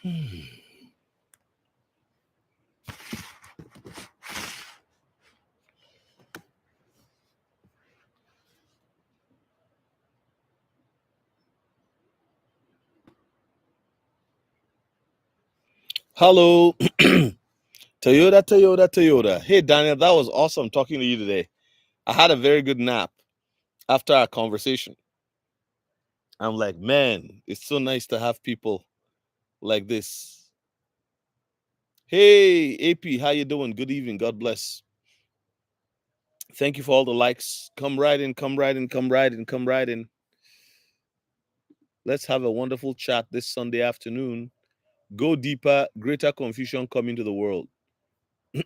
Hello, Toyota. Hey, Daniel, that was awesome talking to you today. I had a very good nap after our conversation. I'm like, man, it's so nice to have people like this. Hey, AP, how you doing? Good evening. God bless. Thank you for all the likes. Come right in, come right in, come right in, come right in. Let's have a wonderful chat this Sunday afternoon. Go deeper, greater confusion coming to the world.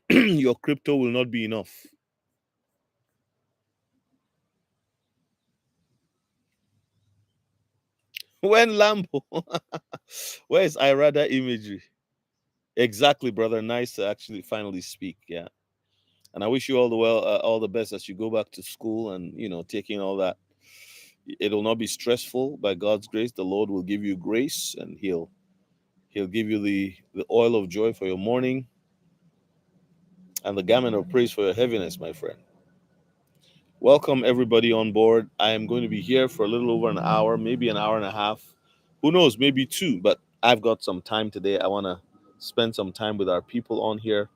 Your crypto will not be enough. When Lambo, where is Irada imagery? Exactly, brother. Nice to actually finally speak. Yeah, and I wish you all the best as you go back to school and taking all that. It'll not be stressful. By God's grace, the Lord will give you grace, and He'll give you the oil of joy for your morning and the garment of praise for your heaviness, my friend. Welcome everybody on board. I am going to be here for a little over an hour, maybe an hour and a half. Who knows, maybe two, but I've got some time today. I want to spend some time with our people on here.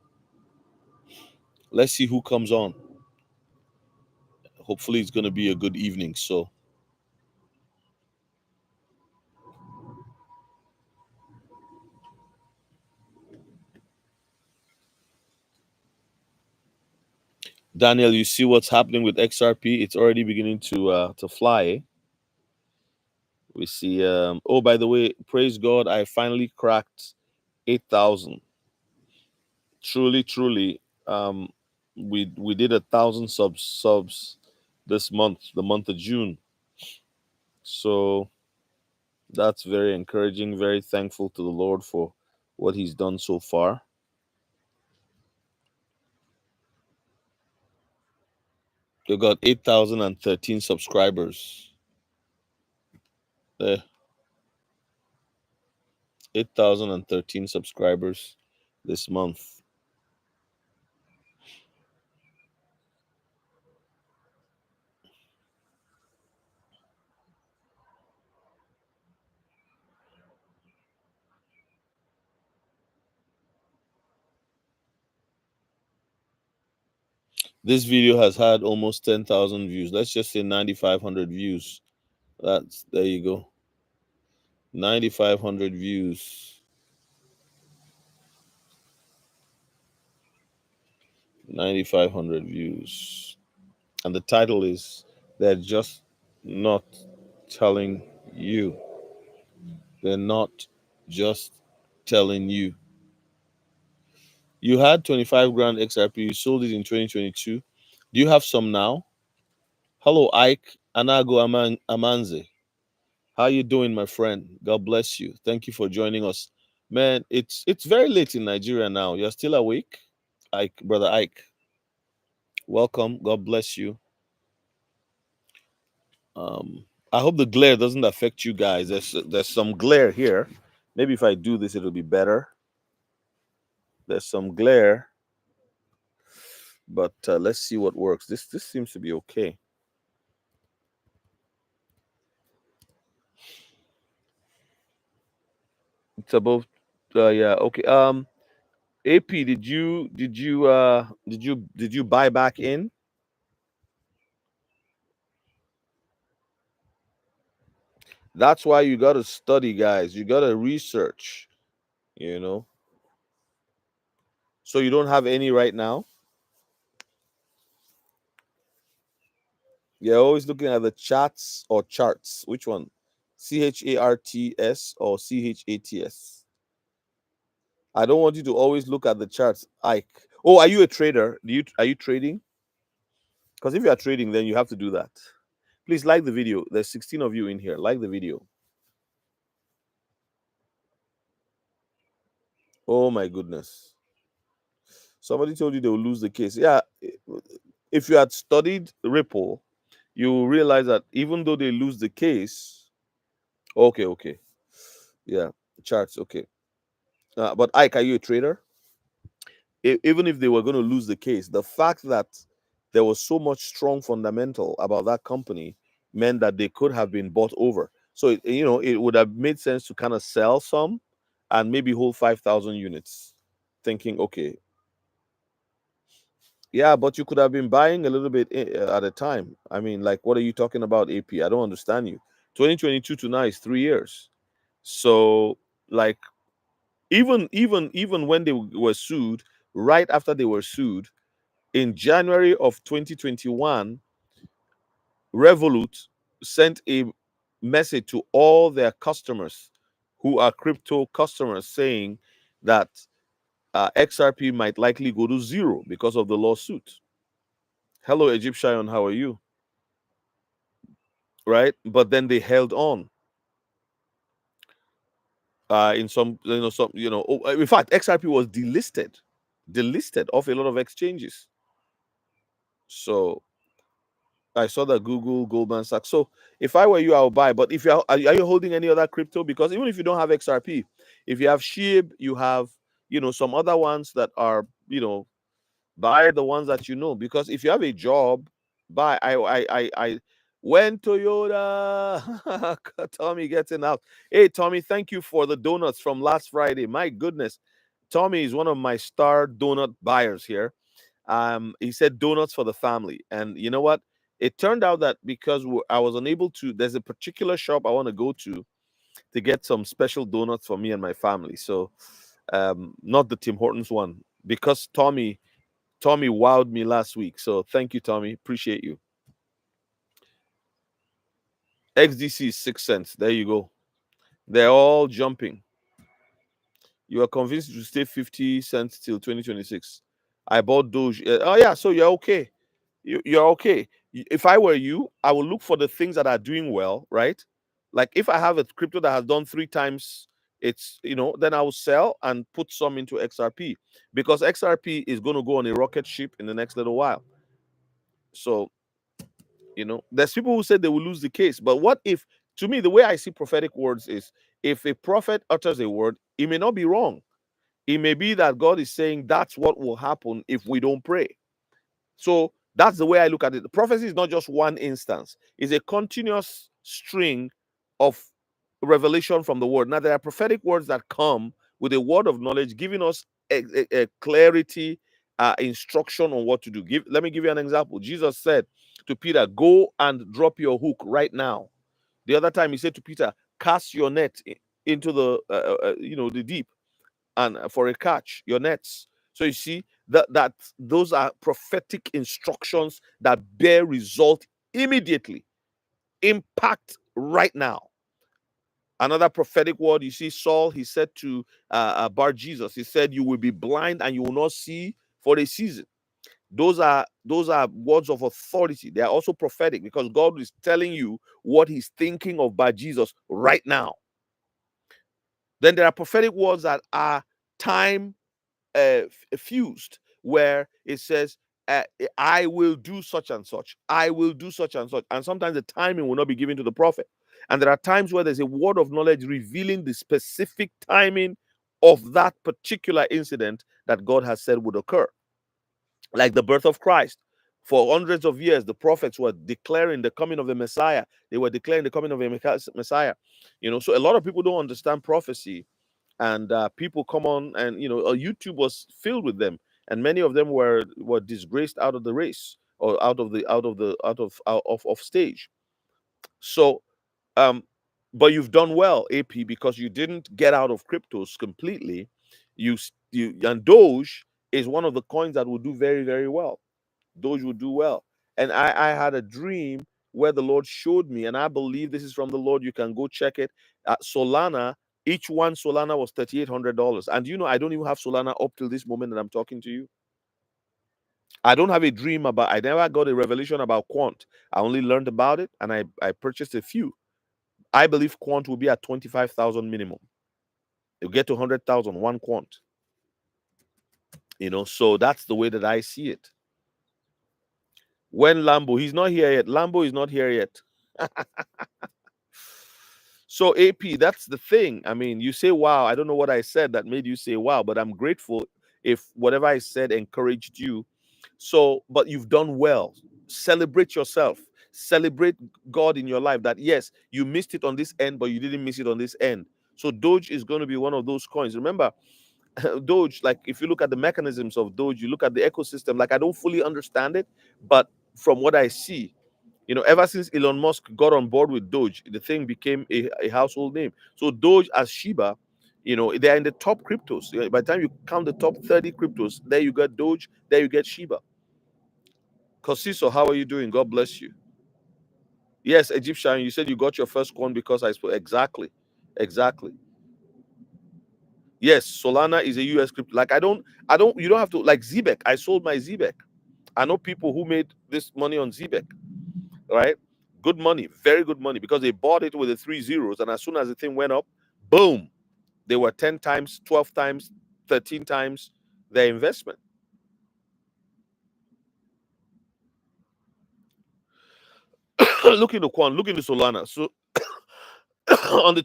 Let's see who comes on. Hopefully, it's going to be a good evening. So, Daniel, you see what's happening with XRP? It's already beginning to fly. Eh? We see. Oh, by the way, praise God! I finally cracked 8,000. Truly, truly. We did 1,000 subs this month, the month of June. So that's very encouraging. Very thankful to the Lord for what He's done so far. We got 8,013 subscribers. 8,013 subscribers this month. This video has had almost 10,000 views. Let's just say 9,500 views. There you go. 9,500 views. 9,500 views. And the title is They're Just Not Telling You. They're not just telling you. You had 25 grand XRP, you sold it in 2022. Do you have some now? Hello, Ike Anago Amanze. How you doing, my friend? God bless you. Thank you for joining us. Man, it's very late in Nigeria now. You're still awake? Ike, brother Ike. Welcome. God bless you. I hope the glare doesn't affect you guys. There's some glare here. Maybe if I do this, it'll be better. There's some glare, but let's see what works. This seems to be okay. It's above. Yeah. Okay. AP, did you buy back in? That's why you got to study, guys. You got to research. You know. So you don't have any right now. You're always looking at the chats or charts. Which one? CHARTS or CHATS? I don't want you to always look at the charts. Ike. Oh, are you a trader? Are you trading? Because if you are trading, then you have to do that. Please like the video. There's 16 of you in here. Like the video. Oh my goodness. Somebody told you they will lose the case. Yeah. If you had studied Ripple, you will realize that even though they lose the case, okay. Yeah. Charts, okay. But Ike, are you a trader? Even if they were going to lose the case, the fact that there was so much strong fundamental about that company meant that they could have been bought over. So it would have made sense to kind of sell some and maybe hold 5,000 units, thinking, okay, yeah, but you could have been buying a little bit at a time. I mean, like, what are you talking about, AP? I don't understand you. 2022 to now is 3 years. So, like, even when they were sued, right after they were sued, in January of 2021, Revolut sent a message to all their customers who are crypto customers saying that XRP might likely go to zero because of the lawsuit. Hello, Egyptian, how are you? Right? But then they held on. In in fact, XRP was delisted off a lot of exchanges. So I saw that Google, Goldman Sachs. So if I were you, I'll buy. But if are you holding any other crypto? Because even if you don't have XRP, if you have SHIB, you have some other ones that are buy the ones that you know. Because if you have a job, buy. I when Toyota Tommy getting out. Hey Tommy, thank you for the donuts from last Friday. My goodness, Tommy is one of my star donut buyers here. He said donuts for the family, and you know what, it turned out that because I was unable to, there's a particular shop I want to go to get some special donuts for me and my family. So not the Tim Hortons one, because Tommy wowed me last week. So thank you, Tommy, appreciate you. XDC is 6 cents. There you go. They're all jumping. You are convinced to stay 50 cents till 2026. I bought Doge. Oh yeah, so you're okay. You're okay. If I were you, I would look for the things that are doing well, right? Like if I have a crypto that has done 3 times then I will sell and put some into XRP, because XRP is going to go on a rocket ship in the next little while. So, there's people who said they will lose the case. But what if, to me, the way I see prophetic words is, if a prophet utters a word, it may not be wrong. It may be that God is saying that's what will happen if we don't pray. So that's the way I look at it. The prophecy is not just one instance, it's a continuous string of revelation from the word. Now, there are prophetic words that come with a word of knowledge, giving us a clarity, instruction on what to do. Let me give you an example. Jesus said to Peter, go and drop your hook right now. The other time he said to Peter, cast your net into the deep, and for a catch, your nets. So you see that those are prophetic instructions that bear result immediately, impact right now. Another prophetic word, you see, Saul, he said to Bar Jesus, he said, "You will be blind and you will not see for a season." Those are words of authority. They are also prophetic, because God is telling you what He's thinking of Bar Jesus right now. Then there are prophetic words that are time fused, where it says, I will do such and such, I will do such and such, and sometimes the timing will not be given to the prophet. And there are times where there's a word of knowledge revealing the specific timing of that particular incident that God has said would occur, like the birth of Christ. For hundreds of years, the prophets were declaring the coming of the Messiah. They were declaring the coming of the Messiah. So a lot of people don't understand prophecy, and people come on, and YouTube was filled with them, and many of them were disgraced out of the race, or out of stage. So but you've done well, AP, because you didn't get out of cryptos completely. And Doge is one of the coins that will do very, very well. Those will do well. And I had a dream where the Lord showed me, and I believe this is from the Lord. You can go check it. Solana, each one Solana was $3,800. And I don't even have Solana up till this moment that I'm talking to you. I don't have a dream about, I never got a revelation about Quant. I only learned about it, and I purchased a few. I believe Quant will be at 25,000 minimum. It'll get to 100,000, one Quant. So that's the way that I see it. When Lambo, he's not here yet. Lambo is not here yet. So AP, that's the thing. I mean, you say wow. I don't know what I said that made you say wow, but I'm grateful if whatever I said encouraged you. So, but you've done well. Celebrate yourself. Celebrate God in your life that yes, you missed it on this end, but you didn't miss it on this end. So Doge is going to be one of those coins. Remember, Doge, like if you look at the mechanisms of Doge, you look at the ecosystem, like I don't fully understand it, but from what I see, ever since Elon Musk got on board with Doge, the thing became a household name. So Doge as Shiba, they're in the top cryptos. By the time you count the top 30 cryptos, there you get Doge, there you get Shiba. Cosiso, how are you doing? God bless you. Yes, Egyptian, you said you got your first coin because I spoke. Exactly. Exactly. Yes, Solana is a US crypto. Like you don't have to, like Zebek. I sold my Zebek. I know people who made this money on Zebek, right? Good money, very good money, because they bought it with the three zeros, and as soon as the thing went up, boom, they were 10 times, 12 times, 13 times their investment. Look into Quan, look into Solana. So on the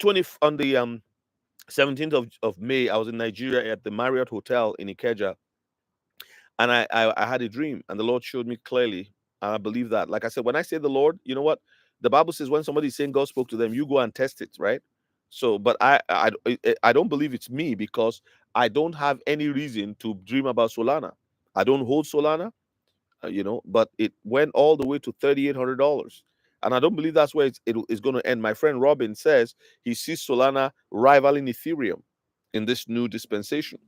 17th of May, I was in Nigeria at the Marriott Hotel in Ikeja, and I had a dream, and the Lord showed me clearly, and I believe that. Like I said, when I say the Lord, you know what? The Bible says when somebody's saying God spoke to them, you go and test it, right? So, but I don't believe it's me because I don't have any reason to dream about Solana. I don't hold Solana, but it went all the way to $3,800. And I don't believe that's where it's going to end. My friend Robin says he sees Solana rivaling Ethereum in this new dispensation.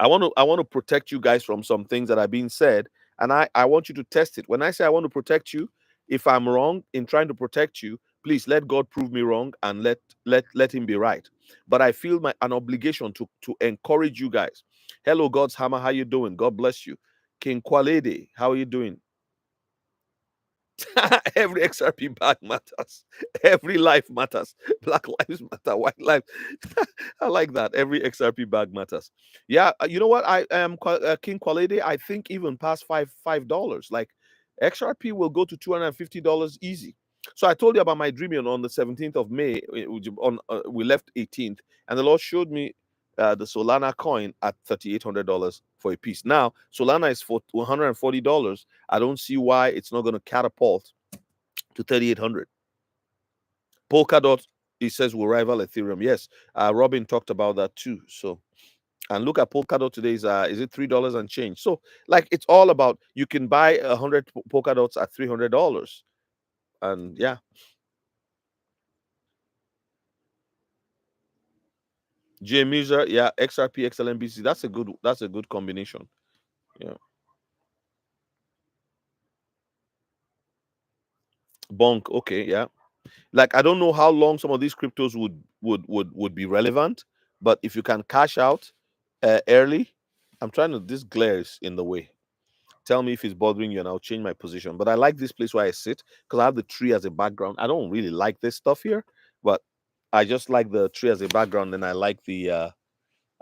I want to protect you guys from some things that are being said, and I want you to test it. When I say I want to protect you, if I'm wrong in trying to protect you, please let God prove me wrong and let him be right. But I feel an obligation to encourage you guys. Hello, God's Hammer, how you doing? God bless you. King Kwalede, how are you doing? Every XRP bag matters. Every life matters. Black lives matter. White lives. I like that. Every XRP bag matters. Yeah, you know what? I am King Quality. I think even past $5. Like XRP will go to $250 easy. So I told you about my dreaming on the 17th of May. We left 18th, and the Lord showed me the Solana coin at $3,800 for a piece. Now Solana is for $140. I don't see why it's not going to catapult to 3,800. Polkadot, he says, will rival Ethereum. Yes, Robin talked about that too. So, and look at Polkadot today is it $3 and change? So, like, it's all about you can buy 100 Polkadots at $300, and yeah, JMuser, yeah, XRP, XLMBC. That's a good combination. Yeah, Bonk. Okay, yeah. Like I don't know how long some of these cryptos would be relevant, but if you can cash out early, I'm trying to. This glare is in the way. Tell me if it's bothering you, and I'll change my position. But I like this place where I sit because I have the tree as a background. I don't really like this stuff here, but I just like the tree as a background, and I like the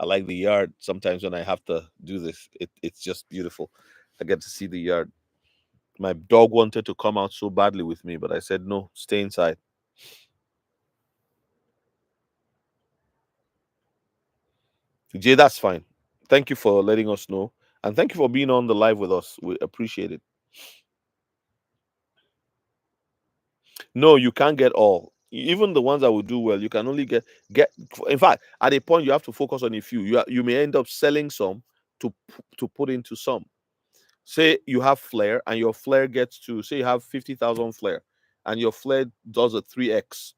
yard. Sometimes when I have to do this, it's just beautiful. I get to see the yard. My dog wanted to come out so badly with me, but I said no, stay inside. Jay, that's fine. Thank you for letting us know. And thank you for being on the live with us. We appreciate it. No, you can't get all. Even the ones that will do well, you can only get. In fact, at a point, you have to focus on a few. You may end up selling some to put into some. Say you have flare, and your flare gets to, say you have 50,000 flare, and your flare does a 3x,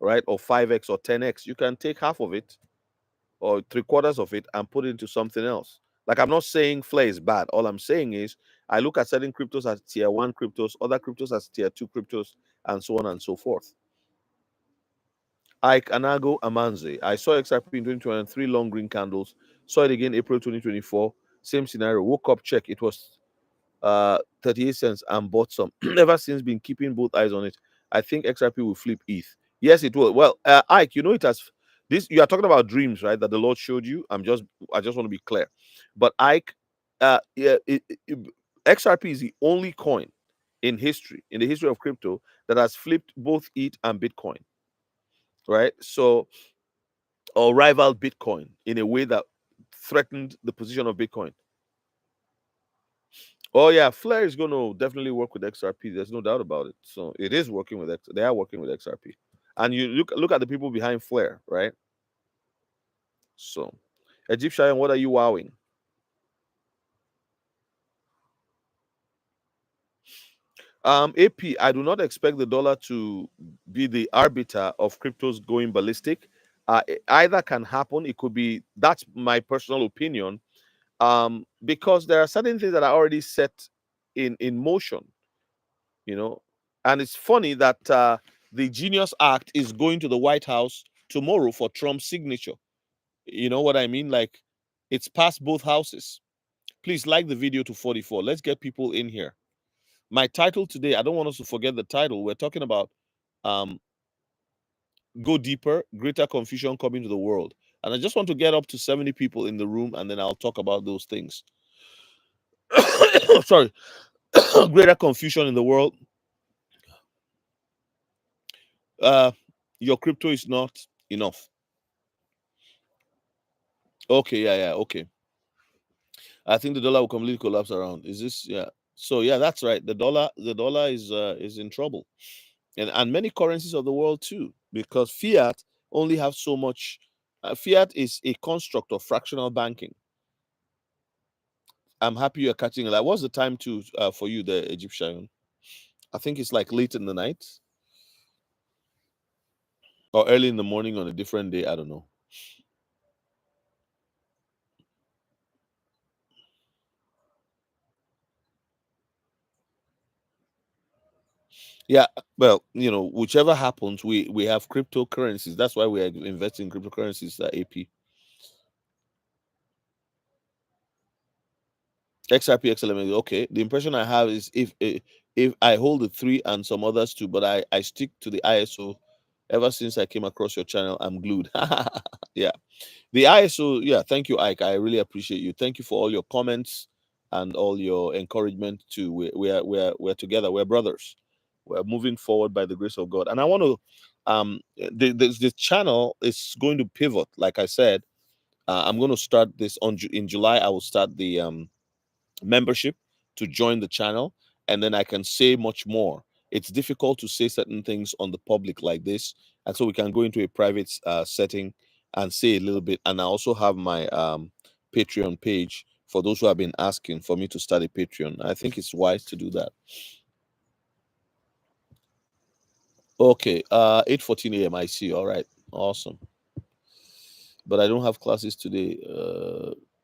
right, or 5x or 10x. You can take half of it or three-quarters of it and put it into something else. Like I'm not saying Flare is bad. All I'm saying is I look at certain cryptos as tier one cryptos, other cryptos as tier two cryptos, and so on and so forth. Ike Anago Amanze. I saw XRP in 2023, long green candles. Saw it again April 2024. Same scenario. Woke up, check. It was 38 cents and bought some. Ever since been keeping both eyes on it. I think XRP will flip ETH. Yes, it will. Well, Ike, it has this. You are talking about dreams, right? That the Lord showed you. I just want to be clear. But Ike, yeah, XRP is the only coin in the history of crypto, that has flipped both ETH and Bitcoin. right? So, or rival Bitcoin in a way that threatened the position of Bitcoin. Oh yeah, Flare is going to definitely work with XRP. There's no doubt about it. So it is working with X. They are working with XRP, and you look at the people behind Flare, right? So, Egyptian, what are you wowing? AP, I do not expect the dollar to be the arbiter of cryptos going ballistic. Either can happen. It could be. That's my personal opinion. Because there are certain things that are already set in motion. You know, and it's funny that the Genius Act is going to the White House tomorrow for Trump's signature. You know what I mean? Like, it's past both houses. Please like the video to 44. Let's get people in here. My title today, I don't want us to forget the title. We're talking about um, go deeper, greater confusion coming to the world. And I just want to get up to 70 people in the room and then I'll talk about those things. Sorry, greater confusion in the world. Uh, your crypto is not enough. Okay, yeah, okay. I think the dollar will completely collapse around. Is this, yeah? So yeah, that's right. The dollar is in trouble, and many currencies of the world too, because fiat only have so much. Fiat is a construct of fractional banking. I'm happy you're catching it. Like, what's the time to for you, the Egyptian? I think it's like late in the night or early in the morning on a different day. I don't know. Yeah, well, whichever happens, we have cryptocurrencies. That's why we are investing in cryptocurrencies. AP. XRP XLM. Okay. The impression I have is if I hold the three and some others too, but I stick to the ISO. Ever since I came across your channel, I'm glued. Yeah, the ISO. Yeah, thank you, Ike. I really appreciate you. Thank you for all your comments and all your encouragement too. We're together. We're brothers. We're moving forward by the grace of God. And I want to the channel is going to pivot. Like I said, I'm going to start this in July. I will start the membership to join the channel, and then I can say much more. It's difficult to say certain things on the public like this, and so we can go into a private setting and say a little bit. And I also have my Patreon page for those who have been asking for me to start a Patreon. I think it's wise to do that. Okay, 8:14 a.m. I see. All right, awesome. But I don't have classes today.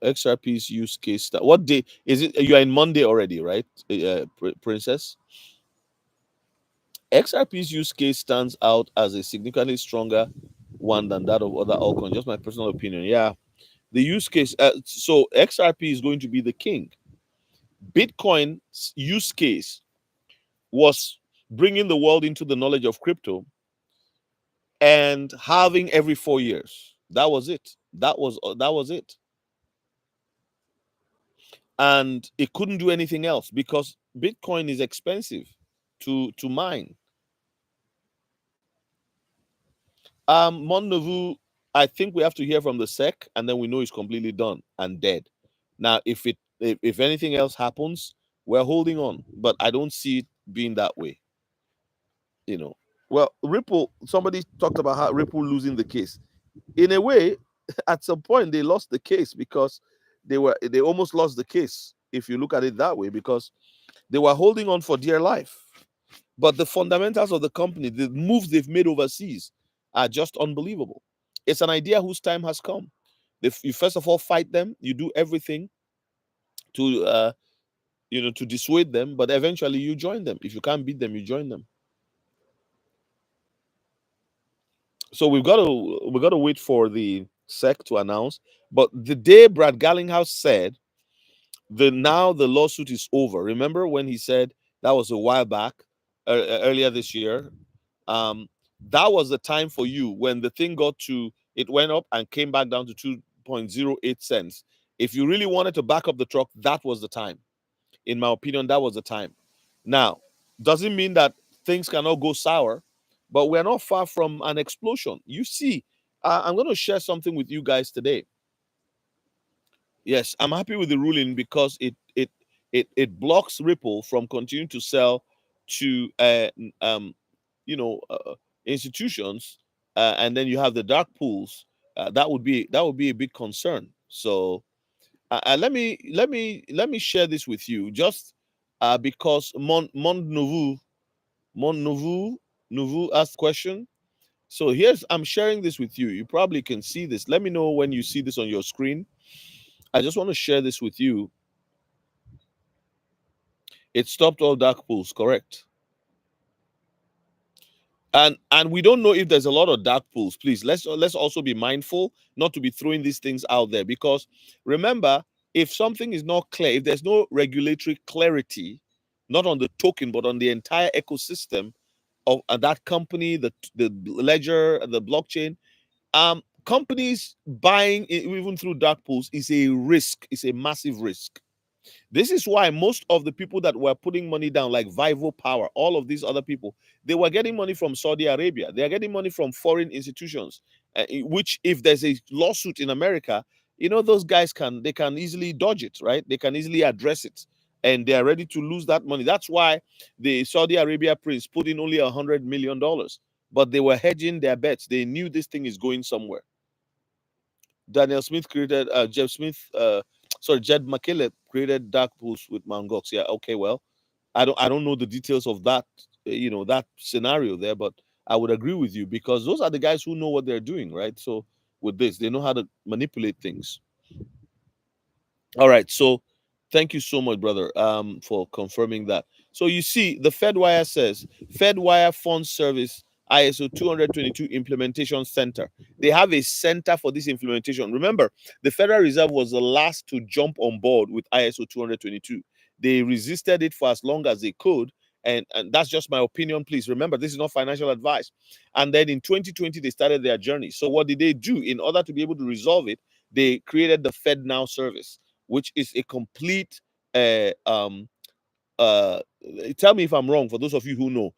XRP's use case. What day is it? You are in Monday already, right, Princess? XRP's use case stands out as a significantly stronger one than that of other altcoins. Just my personal opinion. Yeah, the use case. So XRP is going to be the king. Bitcoin's use case was bringing the world into the knowledge of crypto and halving every 4 years. That was it. That was it. And it couldn't do anything else because Bitcoin is expensive to mine. Mon Nouveau, I think we have to hear from the SEC, and then we know it's completely done and dead. Now, if anything else happens, we're holding on, but I don't see it being that way. You know, well, Ripple. Somebody talked about how Ripple losing the case. In a way, at some point they lost the case because they almost lost the case. If you look at it that way, because they were holding on for dear life. But the fundamentals of the company, the moves they've made overseas, are just unbelievable. It's an idea whose time has come. If you first of all fight them, you do everything to to dissuade them, but eventually you join them. If you can't beat them, you join them. So we got to wait for the SEC to announce. But the day Brad Garlinghouse said the lawsuit is over. Remember when he said that was a while back, earlier this year? um that was the time for you when the thing it went up and came back down to 2.08 cents. If you really wanted to back up the truck, that was the time. In my opinion, that was the time. Now, doesn't mean that things cannot go sour, but we're not far from an explosion. You see, I'm going to share something with you guys today. Yes, I'm happy with the ruling because it blocks Ripple from continuing to sell to institutions, and then you have the dark pools. That would be a big concern. So let me share this with you, just because Mon Nouveau asked the question. So here's I'm sharing this with you. You probably can see this. Let me know when you see this on your screen. I just want to share this with you. It stopped all dark pools, correct? And we don't know if there's a lot of dark pools. Please, let's also be mindful not to be throwing these things out there, because remember, if something is not clear, if there's no regulatory clarity, not on the token but on the entire ecosystem of that company, the ledger, the blockchain, companies buying even through dark pools is a risk. It's a massive risk. This is why most of the people that were putting money down, like Vivo Power, all of these other people, they were getting money from Saudi Arabia. They are getting money from foreign institutions, which, if there's a lawsuit in America, those guys can easily dodge it, right? They can easily address it, and they are ready to lose that money. That's why the Saudi Arabia prince put in only $100 million, but they were hedging their bets. They knew this thing is going somewhere. Daniel Smith created Jeff Smith sorry, Jed McKillop created dark pools with Mt. Gox. Yeah, okay, well, I don't know the details of that that scenario there, but I would agree with you, because those are the guys who know what they're doing, right? So with this, they know how to manipulate things. All right, so thank you so much, brother, for confirming that. So you see, the FedWire says FedWire Fund Service ISO 222 Implementation Center. They have a center for this implementation. Remember, the Federal Reserve was the last to jump on board with ISO 222. They resisted it for as long as they could. And that's just my opinion. Please remember, this is not financial advice. And then in 2020, they started their journey. So what did they do in order to be able to resolve it? They created the FedNow service, which is a complete uh tell me if I'm wrong, for those of you who know.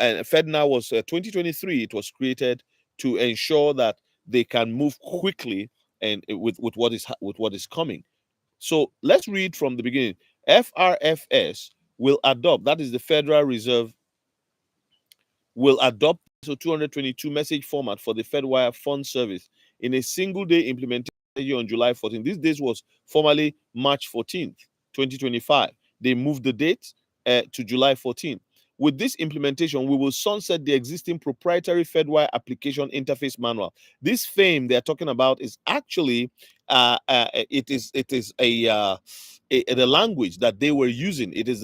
And FedNow was 2023. It was created to ensure that they can move quickly and with what is coming. So let's read from the beginning. FRFS will adopt, that is the Federal Reserve, will adopt ISO 222 message format for the FedWire Fund Service in a single day implementation on July 14th. This date was formerly March 14th, 2025. They moved the date to July 14th. With this implementation, we will sunset the existing proprietary FedWire application interface manual. This FAME they're talking about is actually it is the language that they were using. It is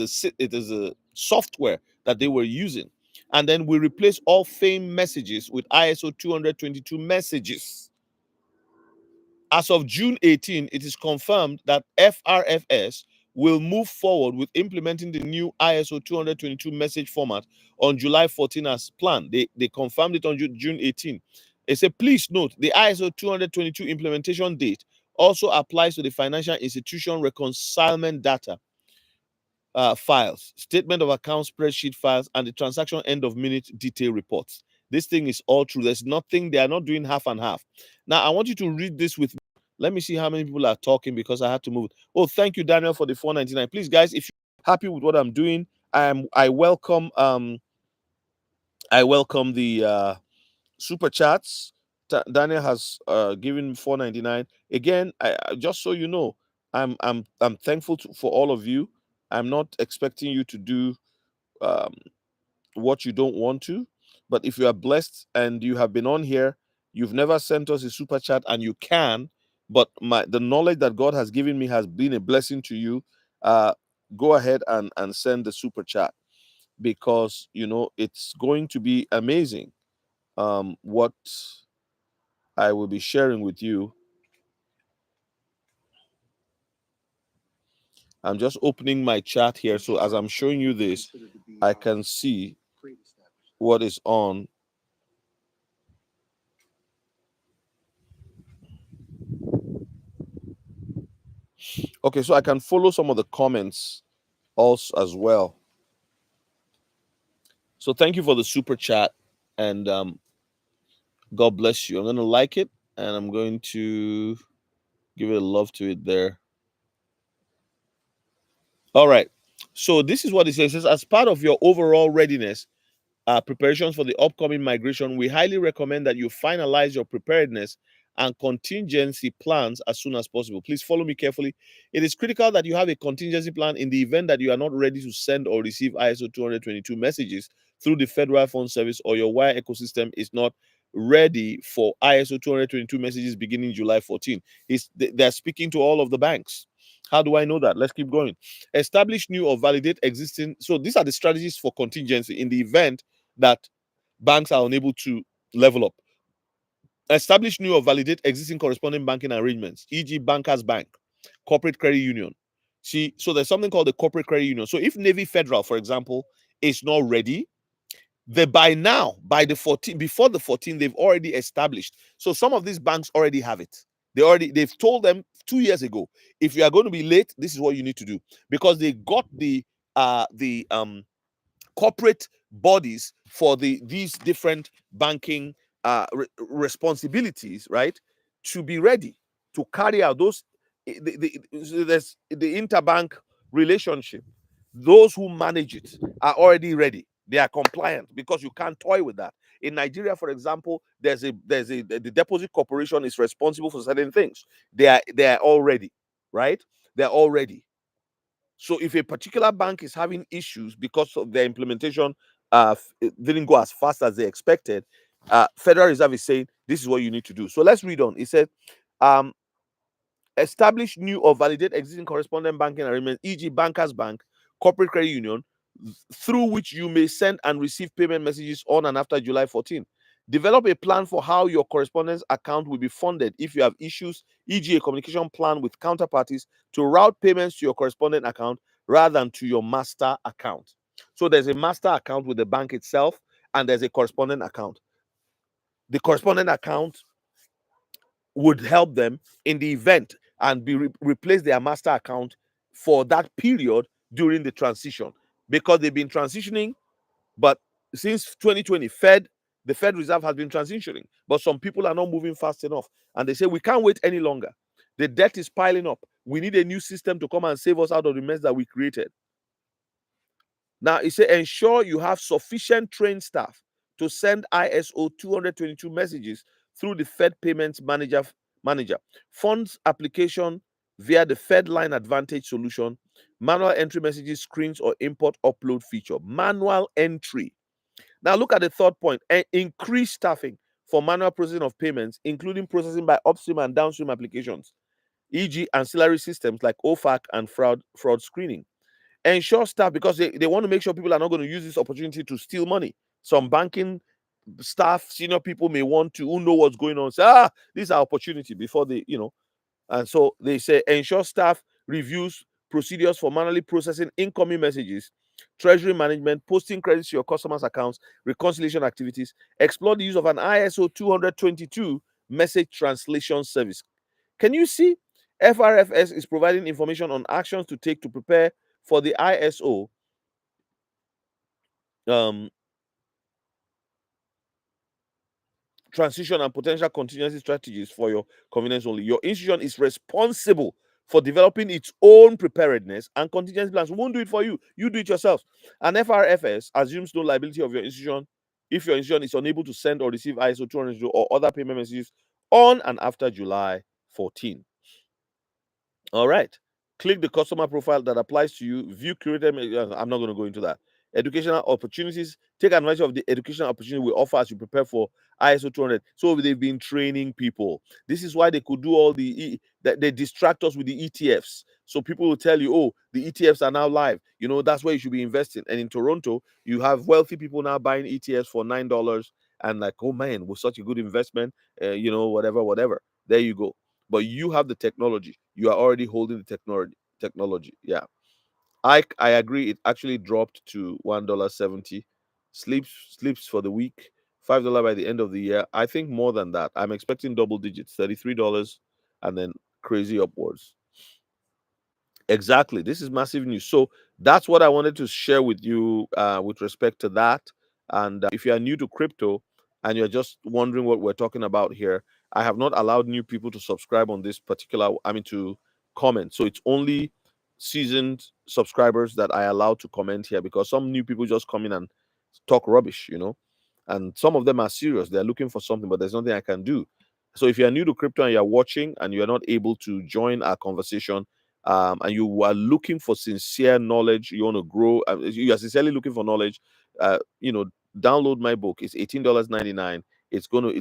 a software that they were using, and then we replace all FAME messages with ISO 222 messages. As of June 18, it is confirmed that FRFS will move forward with implementing the new ISO 222 message format on July 14 as planned. They confirmed it on June 18. They said, please note, the ISO 222 implementation date also applies to the financial institution reconciliation data files, statement of account spreadsheet files, and the transaction end of minute detail reports. This thing is all true. There's nothing, they are not doing half and half. Now, I want you to read this with me. Let me see how many people are talking, because I had to move. Oh, thank you, Daniel, for the 4.99. Please, guys, if you're happy with what I'm doing, I welcome the super chats. Daniel has given 4.99. Again, just so you know, I'm thankful for all of you. I'm not expecting you to do um, what you don't want to. But if you are blessed and you have been on here, you've never sent us a super chat, and you can, but the knowledge that God has given me has been a blessing to you. Uh, Go ahead and send the super chat, because it's going to be amazing what I will be sharing with you. I'm just opening my chat here, so as I'm showing you this, I can see what is on. Okay, so I can follow some of the comments also as well. So thank you for the super chat. And God bless you. I'm going to like it, and I'm going to give it a love to it there. All right. So this is what it says. It says, as part of your overall readiness, preparations for the upcoming migration, we highly recommend that you finalize your preparedness and contingency plans as soon as possible. Please follow me carefully. It is critical that you have a contingency plan in the event that you are not ready to send or receive ISO 222 messages through the Federal Phone Service, or your wire ecosystem is not ready for ISO 222 messages beginning July 14. They're speaking to all of the banks. How do I know that? Let's keep going. Establish new or validate existing. So these are the strategies for contingency in the event that banks are unable to level up. Establish new or validate existing corresponding banking arrangements, e.g., bankers bank, corporate credit union. See, so there's something called the corporate credit union. So if Navy Federal, for example, is not ready, they by now, by the 14, before the 14, they've already established. So some of these banks already have it. They've told them 2 years ago, if you are going to be late, this is what you need to do, because they got the corporate bodies for these different banking responsibilities, right, to be ready to carry out those. There's the interbank relationship. Those who manage it are already ready. They are compliant, because you can't toy with that. In Nigeria, for example, the deposit corporation is responsible for certain things. They are all ready, right? They're all ready. So if a particular bank is having issues because of their implementation, it didn't go as fast as they expected, Federal Reserve is saying this is what you need to do. So let's read on. It said, um, establish new or validate existing correspondent banking arrangements, e.g., bankers bank, corporate credit union, through which you may send and receive payment messages on and after July 14. Develop a plan for how your correspondence account will be funded if you have issues, e.g., a communication plan with counterparties to route payments to your correspondent account rather than to your master account. So there's a master account with the bank itself, and there's a correspondent account. The correspondent account would help them in the event and replace their master account for that period during the transition, because they've been transitioning. But since 2020, the Fed Reserve has been transitioning, but some people are not moving fast enough, and they say we can't wait any longer. The debt is piling up. We need a new system to come and save us out of the mess that we created. Now, it says ensure you have sufficient trained staff to send ISO 222 messages through the Fed Payments Manager. Funds application via the Fed Line Advantage solution, manual entry messages, screens, or import upload feature. Manual entry. Now, look at the third point. Increase staffing for manual processing of payments, including processing by upstream and downstream applications, e.g., ancillary systems like OFAC and fraud screening. Ensure staff, because they want to make sure people are not going to use this opportunity to steal money. Some banking staff, senior people may want to, who know what's going on, say, this is our opportunity before they. And so they say ensure staff reviews procedures for manually processing incoming messages, treasury management, posting credits to your customers' accounts, reconciliation activities. Explore the use of an ISO 222 message translation service. Can you see? FRFS is providing information on actions to take to prepare for the ISO um, transition and potential contingency strategies for your convenience only. Your institution is responsible for developing its own preparedness and contingency plans. We won't do it for you. You do it yourself. And FRFS assumes no liability of your institution if your institution is unable to send or receive ISO 200 or other payment messages on and after July 14. All right. Click the customer profile that applies to you. View curated. I'm not going to go into that. Educational opportunities. Take advantage of the educational opportunity we offer as you prepare for ISO 200. So they've been training people. This is why they could do all that they distract us with the ETFs. So people will tell you, oh, the ETFs are now live. That's where you should be investing. And in Toronto, you have wealthy people now buying ETFs for $9 and like, oh man, was such a good investment. Whatever. There you go. But you have the technology. You are already holding the technology. Yeah. I agree. It actually dropped to $1.70. Sleeps for the week, $5 by the end of the year. I think more than that. I'm expecting double digits, $33, and then crazy upwards. Exactly. This is massive news. So that's what I wanted to share with you with respect to that. And if you are new to crypto and you're just wondering what we're talking about here, I have not allowed new people to subscribe on this particular, to comment. So it's only seasoned subscribers that I allow to comment here, because some new people just come in and talk rubbish. And some of them are serious. They're looking for something, but there's nothing I can do. So if you're new to crypto and you're watching and you're not able to join our conversation, and you are looking for sincere knowledge, you want to grow, you are sincerely looking for knowledge, download my book. It's $18.99. It's